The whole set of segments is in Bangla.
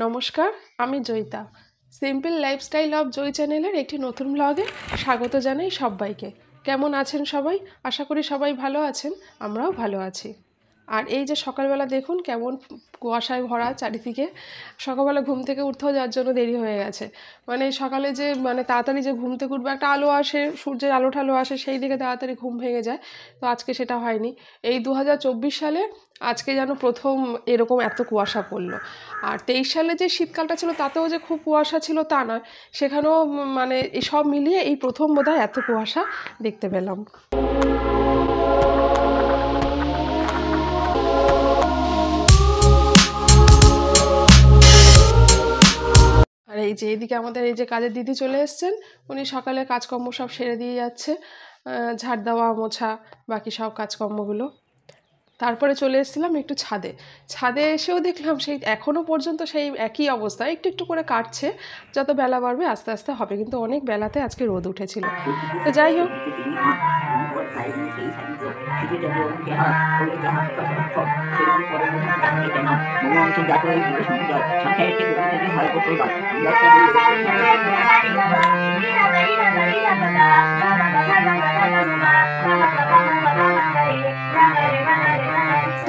নমস্কার, আমি Joyita. Simple lifestyle of Joy চ্যানেলের একটি নতুন ব্লগে স্বাগত জানাই সবাইকে। কেমন আছেন সবাই? আশা করি সবাই ভালো আছেন, আমরাও ভালো আছি। আর এই যে সকালবেলা দেখুন কেমন কুয়াশায় ভরা চারিদিকে। সকালবেলা ঘুম থেকে উঠতেও যার জন্য দেরি হয়ে গেছে। মানে সকালে যে তাড়াতাড়ি যে ঘুম থেকে উঠবে, একটা আলো আসে, সূর্যের আলো ঠালো আসে, সেই দিকে তাড়াতাড়ি ঘুম ভেঙে যায়। তো আজকে সেটা হয়নি। এই 2024 সালে আজকে যেন প্রথম এরকম এত কুয়াশা পড়লো। আর 23 সালে যে শীতকালটা ছিল তাতেও যে খুব কুয়াশা ছিল তা নয়, সেখানেও মানে এই সব মিলিয়ে এই প্রথম বোধহয় এত কুয়াশা দেখতে পেলাম। আর এই যে এদিকে আমাদের এই যে কাজের দিদি চলে এসছেন, উনি সকালে কাজকর্ম সব সেরে দিয়ে যাচ্ছে, ঝাড় দেওয়া মোছা বাকি সব কাজকর্মগুলো। তারপরে চলে এসেছিলাম একটু ছাদে। ছাদে এসেও দেখলাম সেই এখনও পর্যন্ত সেই একই অবস্থা, একটু একটু করে কাটছে। যত বেলা বাড়বে আস্তে আস্তে হবে, কিন্তু অনেক বেলাতে আজকে রোদ উঠেছিল। তো যাই হোক,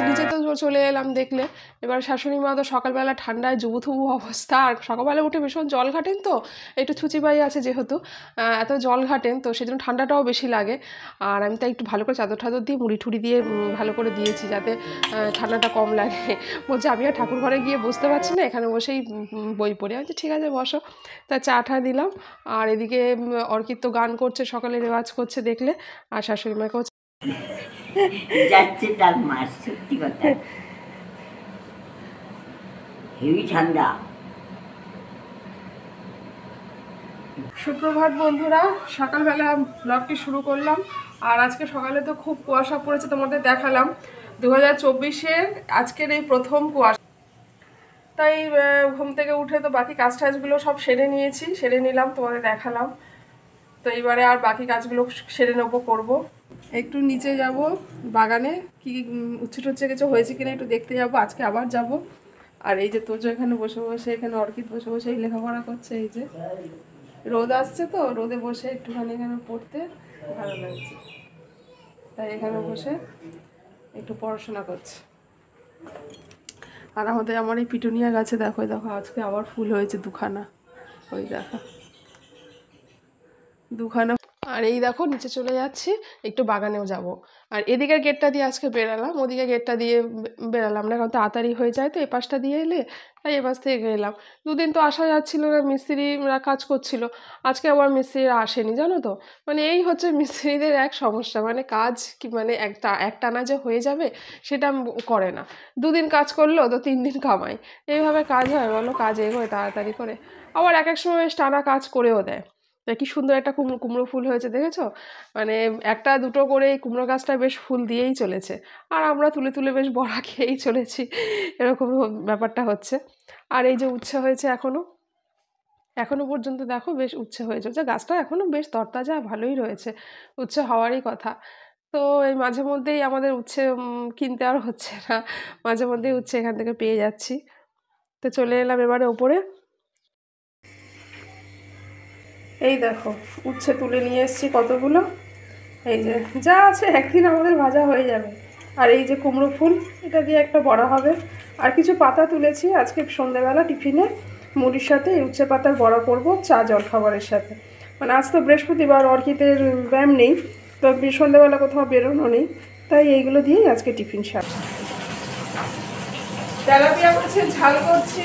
নিচে তো চলে এলাম দেখলে। এবার শাশুড়ি মা তো সকালবেলা ঠান্ডায় জুবুথুবু অবস্থা, আর সকালবেলা উঠে ভীষণ জল ঘাটেন, তো একটু ছুচিবাই আছে যেহেতু, এত জল ঘাটেন, তো সেজন্য ঠান্ডাটাও বেশি লাগে। আর আমি তাই একটু ভালো করে চাদর টাদর দিয়ে মুড়ি ঠুড়ি দিয়ে ভালো করে দিয়েছি যাতে ঠান্ডাটা কম লাগে। বলছে আমি আর ঠাকুর ঘরে গিয়ে বসতে পারছি না, এখানে বসেই বই পড়ি। আমি ঠিক আছে বসো। তা চা টা দিলাম। আর এদিকে অর্কিত তো গান করছে, সকালে রেওয়াজ করছে দেখলে। আর শাশুড়ি মাকেও যাচ্ছে তার মাস, সত্যি কথা। হেভি ঠান্ডা। সুপ্রভাত বন্ধুরা, সকালবেলা ব্লগটি শুরু করলাম। আর আজকে সকালে তো খুব কুয়াশা পড়েছে, তোমাদের দেখালাম 2024-এর আজকের এই প্রথম কুয়াশা। তাই ঘুম থেকে উঠে তো বাকি কাজ টাজগুলো সব সেরে নিয়েছি, সেরে নিলাম, তোমাদের দেখালাম। তো এইবারে আর বাকি কাজগুলো সেরে নেবো, করবো। একটু নিচে যাব বাগানে, কি উচ্ছে টুচ্ছে কিছু হয়েছে কিনা একটু দেখতে যাব, আজকে আবার যাব। আর এই যে তোজো এখানে বসে বসে, এখানে অর্কিত বসে বসে এই লেখাপড়া করছে। এই যে রোদ আসছে, তো রোদে বসে একটুখানি এখানে পড়তে ভালো লাগছে, তাই এখানে বসে একটু পড়াশোনা করছে। আর আমার এই পিটুনিয়া গাছে দেখো দেখো আজকে আবার ফুল হয়েছে দুখানা, ওই দেখো দুখানা। আর এই দেখো নিচে চলে যাচ্ছি, একটু বাগানেও যাব। আর এদিকের গেটটা দিয়ে আজকে বেরালাম, ওদিকে গেটটা দিয়ে বেরালাম না, কারণ তাড়াতাড়ি হয়ে যায় তো। এপাশটা দিয়ে এলে তাই এপাশ থেকে গেলাম। দুদিন তো আসা যাচ্ছিল না, মিস্ত্রিরা কাজ করছিল। আজকে আবার মিস্ত্রিরা আসেনি, জানো তো। মানে এই হচ্ছে মিস্ত্রিদের এক সমস্যা, মানে কাজ কি মানে একটানা যে হয়ে যাবে সেটা করে না। দুদিন কাজ করলো তো 3 দিন কামাই, এইভাবে কাজ হয় বলো? কাজ এগোয় তাড়াতাড়ি করে। আবার এক এক সময় বেশ টানা কাজ করেও দেয়। কি সুন্দর একটা কুমড়ো ফুল হয়েছে দেখেছো? মানে একটা দুটো করে এই কুমড়ো গাছটা বেশ ফুল দিয়েই চলেছে। আর আমরা তুলে তুলে বেশ বড়া খেয়েই চলেছি, এরকম ব্যাপারটা হচ্ছে। আর এই যে উচ্ছে হয়েছে এখনো পর্যন্ত দেখো বেশ উচ্ছে হয়ে চলছে, গাছটা এখনো বেশ তরতাজা ভালোই রয়েছে, উচ্ছে হওয়ারই কথা। তো এই মাঝে মধ্যেই আমাদের উচ্ছে কিনতে আর হচ্ছে না, মাঝে মধ্যেই উচ্ছে এখান থেকে পেয়ে যাচ্ছি। তো চলে এলাম এবারে ওপরে। এই দেখো উচ্ছে তুলে নিয়ে এসেছি কতগুলো, এই যে যা আছে একদিন আমাদের ভাজা হয়ে যাবে। আর এই যে কুমড়ো ফুল, এটা দিয়ে একটা বড়া হবে। আর কিছু পাতা তুলেছি, আজকে সন্ধ্যাবেলা টিফিনে মুড়ির সাথে এই উচ্ছে পাতার বড়া করবো চা জলখাবারের সাথে। মানে আজ তো বৃহস্পতিবার, অর্কিতের ব্যায়াম নেই, তো সন্ধ্যাবেলা কোথাও বেরোনো নেই, তাই এইগুলো দিয়েই আজকে টিফিন সার। তেলাপিয়া মাছের ঝাল করছি,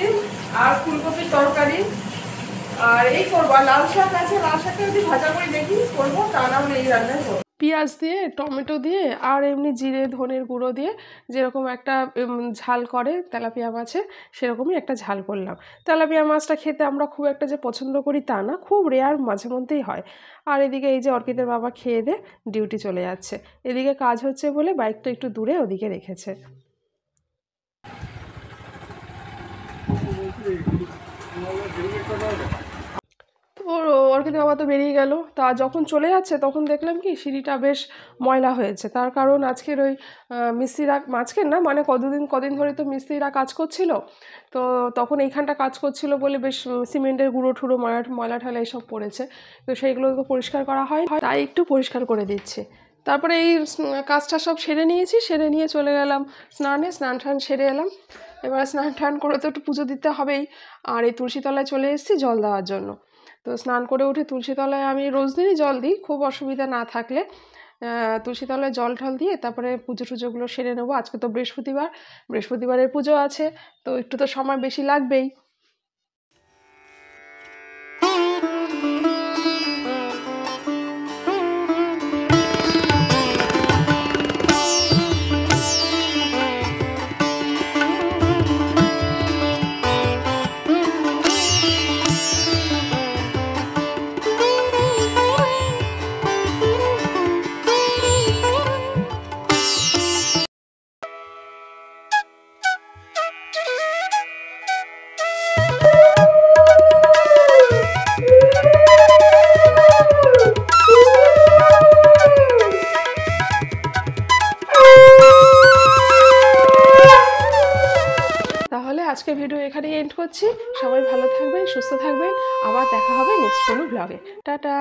আর ফুলকপির তরকারি, আর এই করবো। আর লাল শাক আছে, লাল শাকটা যদি ভাজা করে দেখি করবো, তা না হলে এই রান্নাই করবো। পেঁয়াজ দিয়ে, টমেটো দিয়ে, আর এমনি জিরে ধনের গুঁড়ো দিয়ে যেরকম একটা ঝাল করে তেলাপিয়া মাছে, সেরকমই একটা ঝাল করলাম। তেলাপিয়া মাছটা খেতে আমরা খুব একটা যে পছন্দ করি তা না, খুব রেয়ার মাঝে মধ্যেই হয়। আর এদিকে এই যে অর্কিতের বাবা খেয়ে দিয়ে ডিউটি চলে যাচ্ছে, এদিকে কাজ হচ্ছে বলে বাইকটা একটু দূরে ওদিকে রেখেছে। তো অর্কিত বাবা তো বেরিয়ে গেল। তা যখন চলে যাচ্ছে তখন দেখলাম কি সিঁড়িটা বেশ ময়লা হয়েছে। তার কারণ আজকের ওই মিস্ত্রিরা, আজকের না মানে কদিন ধরে তো মিস্ত্রিরা কাজ করছিল, তো তখন এইখানটা কাজ করছিল বলে বেশ সিমেন্টের গুঁড়ো ঠুড়ো ময়লা ঠয়লা এইসব পড়েছে। তো সেইগুলো তো পরিষ্কার করা হয়, তাই একটু পরিষ্কার করে দিচ্ছে। তারপরে এই কাজটা সব সেরে নিয়েছি, সেরে নিয়ে চলে গেলাম স্নান টান সেরে এলাম। এবার স্নান টান করে তো একটু পুজো দিতে হবেই। আর এই তুলসীতলায় চলে এসেছি জল দেওয়ার জন্য। তো স্নান করে উঠে তুলসীতলায় আমি রোজ দিনই জল দিই, খুব অসুবিধা না থাকলে তুলসীতলায় জল ঠল দিয়ে তারপরে পুজো টুজোগুলো সেরে নেবো। আজকে তো বৃহস্পতিবারের পুজো আছে, তো একটু তো সময় বেশি লাগবেই। তাহলে আজকের ভিডিও এখানেই এন্ড করছি। সবাই ভালো থাকবেন, সুস্থ থাকবেন, আবার দেখা হবে নেক্সট কোনো ব্লগে। টাটা।